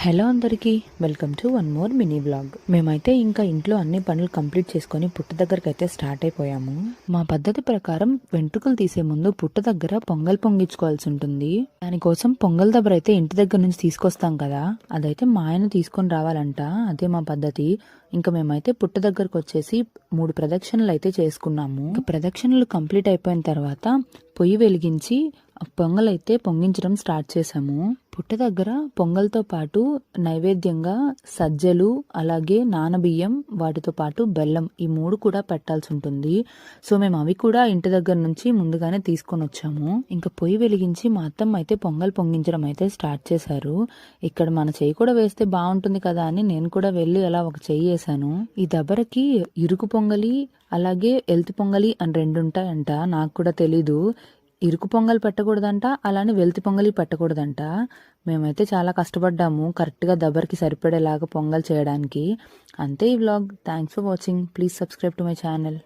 Hello అందరికీ, welcome to one more mini blog. మేమైతే ఇంకా ఇంట్లో అన్ని పనులు కంప్లీట్ చేసుకొని పుట్ట దగ్గరకు అయితే స్టార్ట్ అయిపోయాము. మా పద్ధతి ప్రకారం వెంట్రుకలు తీసే ముందు పుట్ట దగ్గర పొంగల్ పొంగించుకోవాల్సి ఉంటుంది. దానికోసం పొంగల్ దబ్బర అయితే ఇంటి దగ్గర నుంచి తీసుకొస్తాం కదా, అదైతే మా ఆయన తీసుకొని రావాలంట. అదే మా పద్ధతి. ఇంకా మేమైతే పుట్ట దగ్గరకు వచ్చేసి 3 ప్రదక్షిణలు అయితే చేసుకున్నాము. ఇంకా ప్రదక్షిణలు కంప్లీట్ అయిపోయిన తర్వాత పొయ్యి వెలిగించి పొంగల్ అయితే పొంగించడం స్టార్ట్ చేసాము. పుట్ట దగ్గర పొంగల్తో పాటు నైవేద్యంగా సజ్జలు, అలాగే నానబియ్యం, వాటితో పాటు బెల్లం, ఈ 3 కూడా పెట్టాల్సి ఉంటుంది. సో మేము అవి కూడా ఇంటి దగ్గర నుంచి ముందుగానే తీసుకొని వచ్చాము. ఇంకా పొయ్యి వెలిగించి మా అత్తమ్మ అయితే పొంగల్ పొంగించడం అయితే స్టార్ట్ చేశారు. ఇక్కడ మన చెయ్యి కూడా వేస్తే బాగుంటుంది కదా అని నేను కూడా వెళ్ళి అలా ఒక చెయ్యి వేసాను. ఈ దబ్బరకి ఇరుకు పొంగలి, అలాగే ఎల్తి పొంగలి అని 2 ఉంటాయంట. నాకు కూడా తెలీదు. ఇరుకు పొంగల్ పెట్టకూడదంట, అలానే వెల్తి పొంగలి పెట్టకూడదంట. మేమైతే చాలా కష్టపడ్డాము కరెక్ట్గా దబ్బర్కి సరిపడేలాగా పొంగల్ చేయడానికి. అంతే ఈ vlog. Thanks for watching. Please subscribe to my channel.